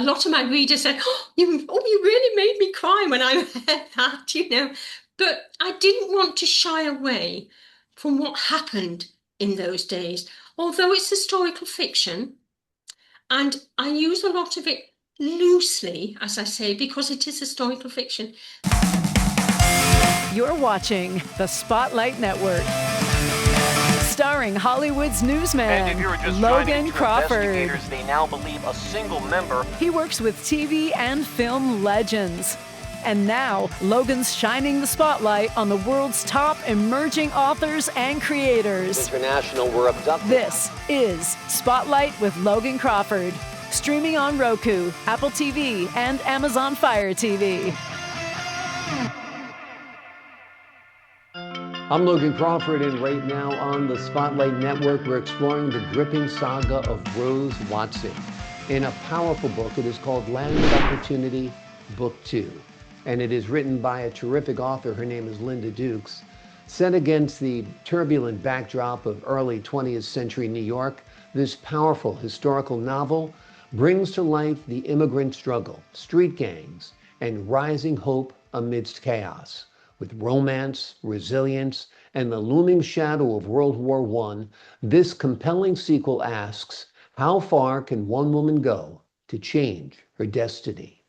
a lot of my readers said, you really made me cry when I read that. But I didn't want to shy away from what happened in those days. Although it's historical fiction, and I use a lot of it loosely, as I say, because it is historical fiction. You're watching the Spotlight Network, starring Hollywood's newsman, Logan Crawford. They now believe a single member. He works with TV and film legends. And now, Logan's shining the spotlight on the world's top emerging authors and creators. International were abducted. This is Spotlight with Logan Crawford, streaming on Roku, Apple TV, and Amazon Fire TV. I'm Logan Crawford, and right now on the Spotlight Network, we're exploring the gripping saga of Rose Watson. In a powerful book, it is called Land of Opportunity, Book 2. And it is written by a terrific author. Her name is Linda Dooks. Set against the turbulent backdrop of early 20th century New York, this powerful historical novel brings to life the immigrant struggle, street gangs, and rising hope amidst chaos. With romance, resilience, and the looming shadow of World War I, this compelling sequel asks, how far can one woman go to change her destiny?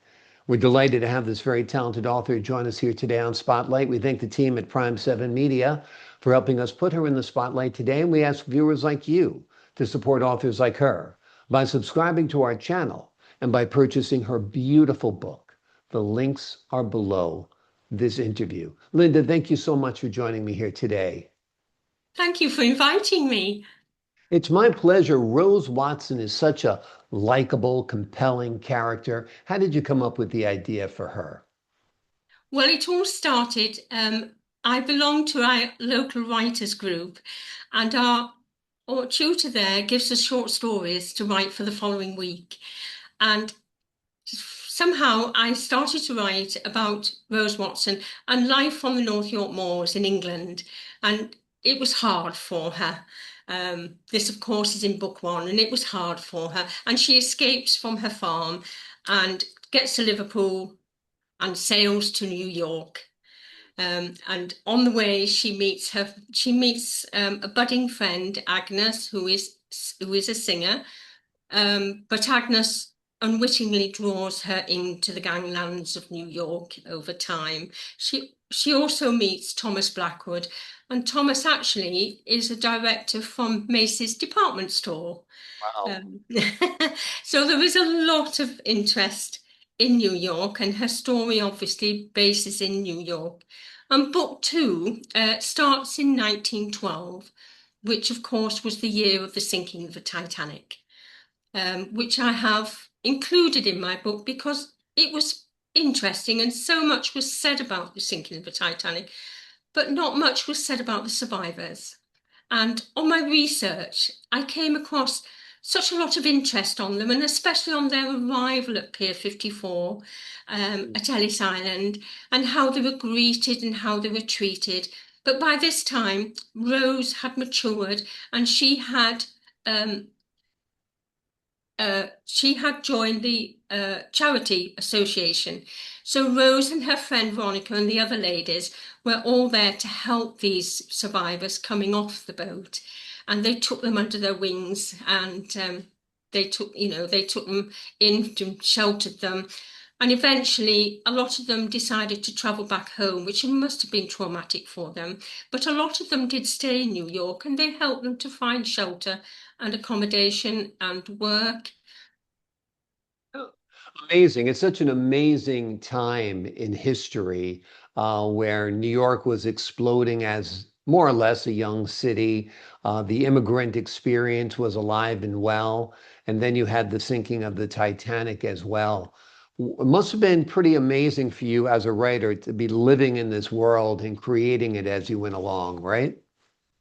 We're delighted to have this very talented author join us here today on Spotlight. We thank the team at Prime 7 Media for helping us put her in the spotlight today, and we ask viewers like you to support authors like her by subscribing to our channel and by purchasing her beautiful book. The links are below this interview. Linda, thank you so much for joining me here today. Thank you for inviting me. It's my pleasure. Rose Watson is such a likable, compelling character. How did you come up with the idea for her? Well, it all started, I belong to our local writers group, and our tutor there gives us short stories to write for the following week. And somehow I started to write about Rose Watson and life on the North York moors in England. And it was hard for her. This, of course, is in book 1, and it was hard for her. And she escapes from her farm and gets to Liverpool and sails to New York. And on the way, she meets a budding friend, Agnes, who is a singer. But Agnes unwittingly draws her into the ganglands of New York over time. She also meets Thomas Blackwood, and Thomas actually is a director from Macy's department store. Wow. So there is a lot of interest in New York, and her story obviously bases in New York. And book 2 starts in 1912, which of course was the year of the sinking of the Titanic, which I have included in my book because it was interesting, and so much was said about the sinking of the Titanic, but not much was said about the survivors. And on my research, I came across such a lot of interest on them, and especially on their arrival at Pier 54 at Ellis Island, and how they were greeted and how they were treated. But by this time, Rose had matured, and she had joined the charity association. So Rose and her friend Veronica and the other ladies were all there to help these survivors coming off the boat. And they took them under their wings, and they took them in and sheltered them. And eventually, a lot of them decided to travel back home, which must have been traumatic for them. But a lot of them did stay in New York, and they helped them to find shelter and accommodation and work. Amazing. It's such an amazing time in history where New York was exploding as more or less a young city. The immigrant experience was alive and well. And then you had the sinking of the Titanic as well. It must have been pretty amazing for you as a writer to be living in this world and creating it as you went along, right?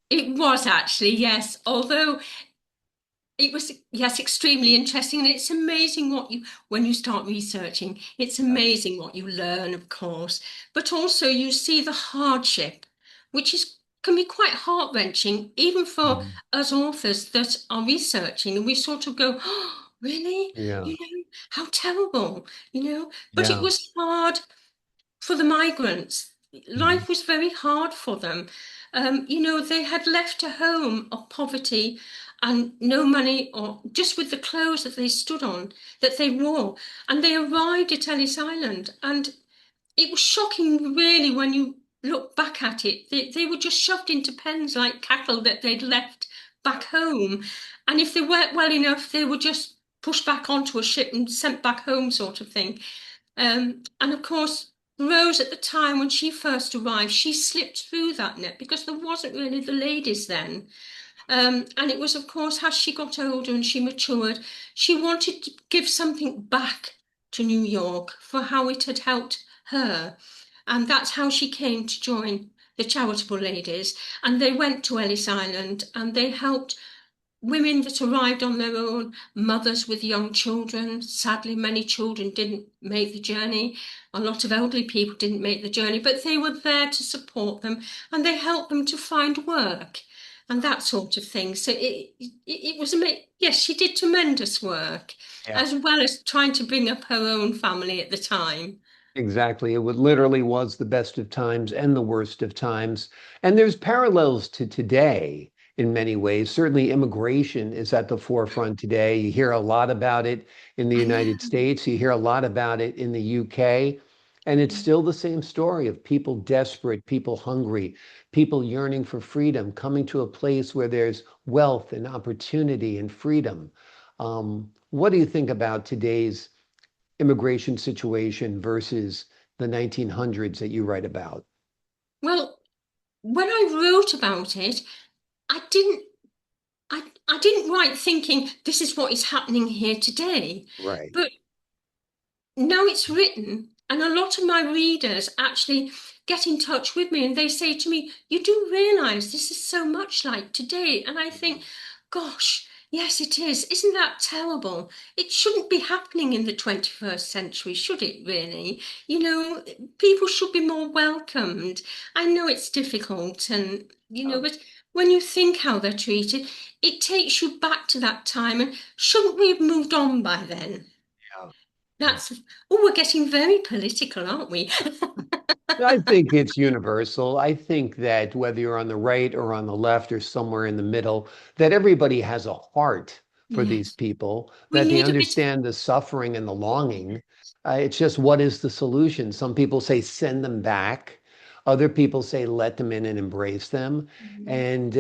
It was actually, yes. Although it was, yes, extremely interesting. And it's amazing when you start researching, it's amazing what you learn, of course. But also you see the hardship, which can be quite heart-wrenching, even for us authors that are researching. And we sort of go, oh, really? Yeah. You know, how terrible, you know? But it Yeah. was hard for the migrants. Mhm. Life was very hard for them. You know, they had left a home of poverty and no money, or just with the clothes that they stood on, that they wore. And they arrived at Ellis Island. And it was shocking, really, when you look back at it. They were just shoved into pens like cattle that they'd left back home. And if they weren't well enough, they were just pushed back onto a ship and sent back home, sort of thing. And of course, Rose at the time when she first arrived, she slipped through that net because there wasn't really the ladies then. And it was, of course, as she got older and she matured, she wanted to give something back to New York for how it had helped her. And that's how she came to join the charitable ladies. And they went to Ellis Island and they helped women that arrived on their own, mothers with young children. Sadly, many children didn't make the journey. A lot of elderly people didn't make the journey, but they were there to support them and they helped them to find work and that sort of thing. So it was amazing. Yes, she did tremendous work, Yeah. as well as trying to bring up her own family at the time. Exactly. It would literally was the best of times and the worst of times. And there's parallels to today in many ways. Certainly, immigration is at the forefront today. You hear a lot about it in the I United know. States, you hear a lot about it in the UK. And it's still the same story of people desperate, people hungry, people yearning for freedom, coming to a place where there's wealth and opportunity and freedom. What do you think about today's immigration situation versus the 1900s that you write about? Well, when I wrote about it, I didn't I didn't write thinking this is what is happening here today. Right. But now it's written, and a lot of my readers actually get in touch with me and they say to me, "You do realize this is so much like today." And I think, gosh, yes, it is. Isn't that terrible? It shouldn't be happening in the 21st century, should it really? You know, people should be more welcomed. I know it's difficult, and, you know, Um, but when you think how they're treated, it takes you back to that time. And shouldn't we have moved on by then? yeah. Yeah. That's, oh, we're getting very political, aren't we? I think it's universal. I think that whether you're on the right or on the left or somewhere in the middle, that everybody has a heart for these Yes. people, We that they need a bit of, understand the suffering and the longing. It's just what is the solution? Some people say send them back. Other people say let them in and embrace them. And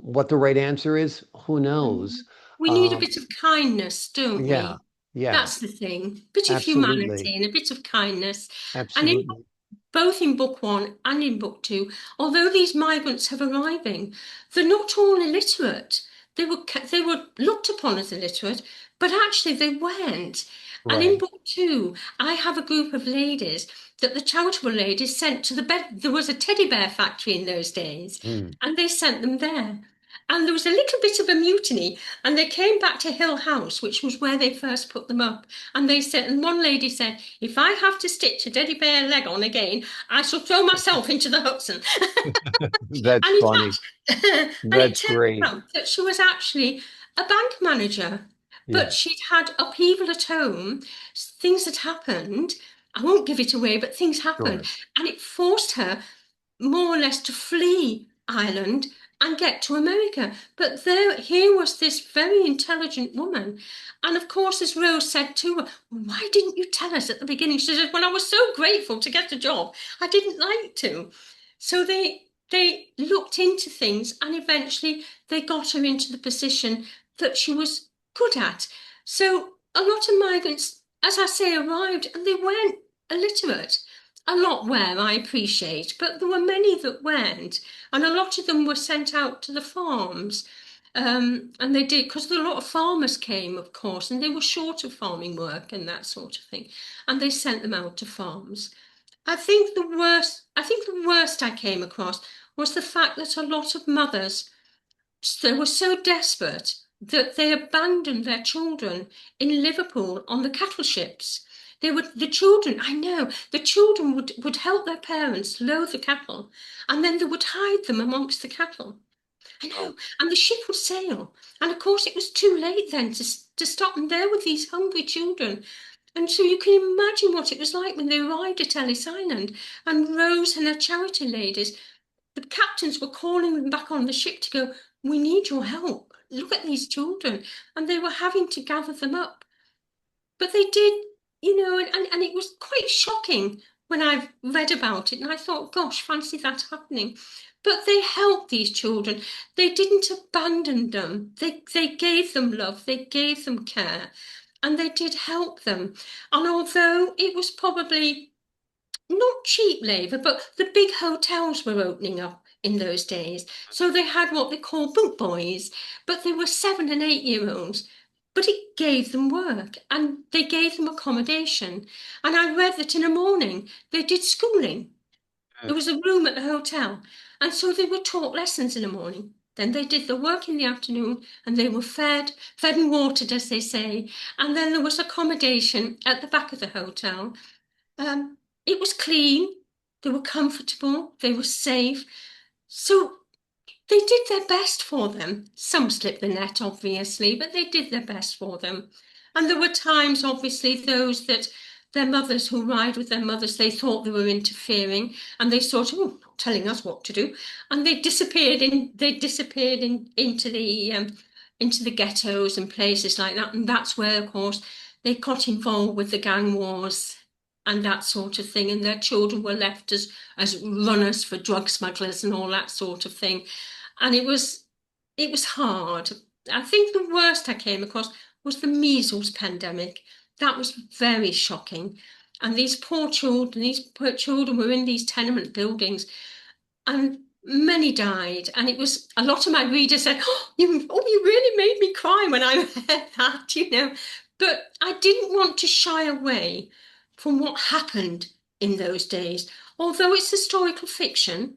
what the right answer is, who knows? we need a Um, bit of kindness, don't yeah, we? yeah, That's the thing. Bit of absolutely, humanity and a bit of kindness. And in absolutely. both in book one and in book two, although these migrants have arriving, they're not all illiterate. They were looked upon as illiterate, but actually they weren't. And in Right. book two, I have a group of ladies that the charitable ladies sent to the bed. There was a teddy bear factory in those days, Mm. and they sent them there. And there was a little bit of a mutiny, and they came back to Hill House, which was where they first put them up. And they said, and one lady said, "If I have to stitch a teddy bear leg on again, I shall throw myself into the Hudson." That's And funny. and it That's turned great. out that she was actually a bank manager, but Yeah, she'd had upheaval at home. Things had happened. I won't give it away, but things happened, sure. and it forced her more or less to flee Ireland and get to America. But here was this very intelligent woman. And of course, as Rose said to her, "Why didn't you tell us at the beginning?" She said, "Well, I was so grateful to get a job, I didn't like to." So they looked into things and eventually they got her into the position that she was good at. So a lot of migrants, as I say, arrived and they weren't illiterate. A lot were, I appreciate, but there were many that weren't, and a lot of them were sent out to the farms. And they did, because a lot of farmers came, of course, and they were short of farming work and that sort of thing, and they sent them out to farms. I think the worst I came across was the fact that a lot of mothers, they were so desperate that they abandoned their children in Liverpool on the cattle ships. The children, I know, the children would help their parents load the cattle and then they would hide them amongst the cattle. I Oh, know, and the ship would sail. And of course, it was too late then to stop them there with these hungry children. And so you can imagine what it was like when they arrived at Ellis Island, and Rose and her charity ladies, the captains were calling them back on the ship to go, we need your help. Look at these children. And they were having to gather them up. But they did, and it was quite shocking when I read about it. And I thought, gosh, fancy that happening. But they helped these children. They didn't abandon them. They gave them love. They gave them care. And they did help them. And although it was probably not cheap labour, but the big hotels were opening up in those days. So they had what they call boot boys, but they were 7 and 8 year olds. But it gave them work and they gave them accommodation. And I read that in the morning they did schooling. There was a room at the hotel. And so they were taught lessons in the morning. Then they did the work in the afternoon and they were fed and watered, as they say. And then there was accommodation at the back of the hotel. It was clean, they were comfortable, they were safe. So they did their best for them. Some slipped the net, obviously, but they did their best for them. And there were times, obviously, those that their mothers who ride with their mothers, they thought they were interfering and they sort of, not telling us what to do. And they disappeared into the ghettos and places like that. And that's where, of course, they got involved with the gang wars and that sort of thing, and their children were left as runners for drug smugglers and all that sort of thing. And it was hard. I think the worst I came across was the measles pandemic. That was very shocking. And these poor children were in these tenement buildings, and many died. And it was, a lot of my readers said, you really made me cry when I read that, But I didn't want to shy away from what happened in those days, although it's historical fiction,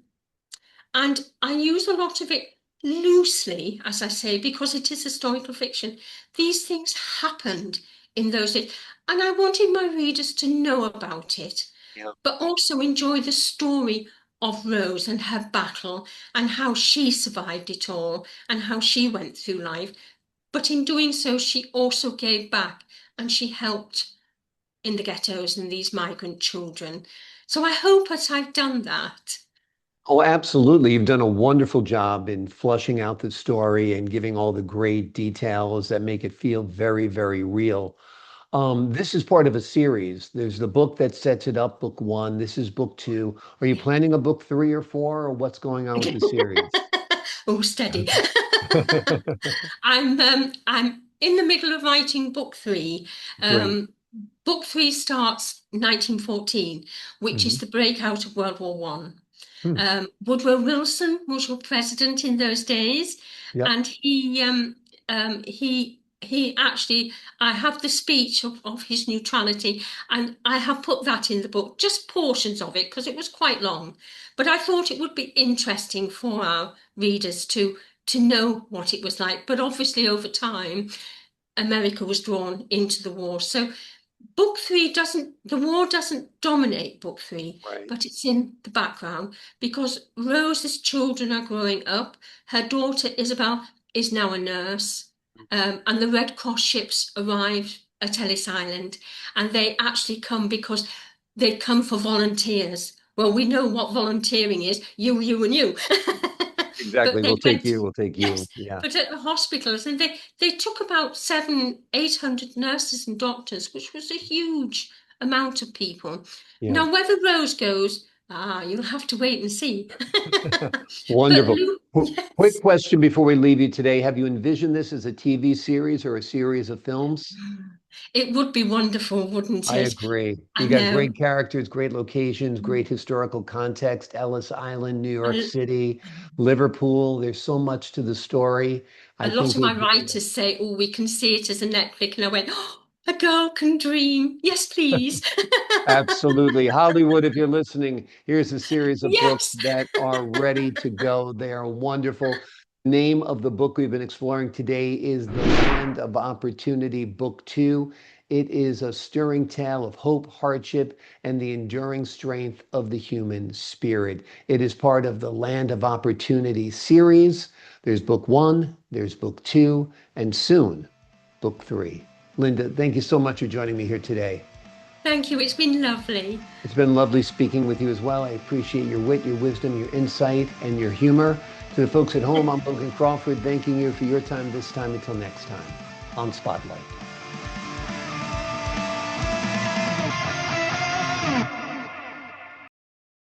and I use a lot of it loosely, as I say, because it is historical fiction. These things happened in those days, and I wanted my readers to know about it, but also enjoy the story of Rose and her battle and how she survived it all and how she went through life. But in doing so, she also gave back and she helped in the ghettos and these migrant children. So I hope that I've done that. Oh, absolutely. You've done a wonderful job in flushing out the story and giving all the great details that make it feel very, very real. This is part of a series. There's the book that sets it up, book 1. This is book 2. Are you planning a book 3 or 4, or what's going on with the series? Oh, steady. I'm in the middle of writing book 3. Great. Book 3 starts 1914, which is Mhm. the breakout of World War One. Hmm. Woodrow Wilson was your president in those days, Yep. and he actually, I have the speech of his neutrality, and I have put that in the book, just portions of it because it was quite long. But I thought it would be interesting for our readers to know what it was like. But obviously, over time, America was drawn into the war. So book 3 the war doesn't dominate book 3, Right. but it's in the background because Rose's children are growing up. Her daughter Isabel is now a nurse, and the Red Cross ships arrive at Ellis Island, and they actually come because they come for volunteers. Well, we know what volunteering is, you, and you. Exactly. But they We'll take went, you. We'll take you. yes, Yeah. but at the hospitals, and they took about 800 nurses and doctors, which was a huge amount of people. Yeah. Now, whether Rose goes, you'll have to wait and see. But Wonderful. Quick yes. question before we leave you today. Have you envisioned this as a TV series or a series of films? It would be wonderful, wouldn't I it? agree. I You got great know. characters, great locations, great historical context. Ellis Island, New York A, City, Liverpool. There's so much to the story. a I lot think of it my would be, writers say, we can see it as a Netflix. And I went, a girl can dream. Yes, please. absolutely. Hollywood, if you're listening, here's a series of books Yes. that are ready to go. They are wonderful. Name of the book we've been exploring today is The Land of Opportunity, Book 2. It is a stirring tale of hope, hardship, and the enduring strength of the human spirit. It is part of the Land of Opportunity series. There's book 1, there's book 2, and soon Book 3. Linda, thank you so much for joining me here today. Thank you. It's been lovely. It's been lovely speaking with you as well. I appreciate your wit, your wisdom, your insight, and your humor. To the folks at home, I'm Logan Crawford, thanking you for your time this time. Until next time on Spotlight.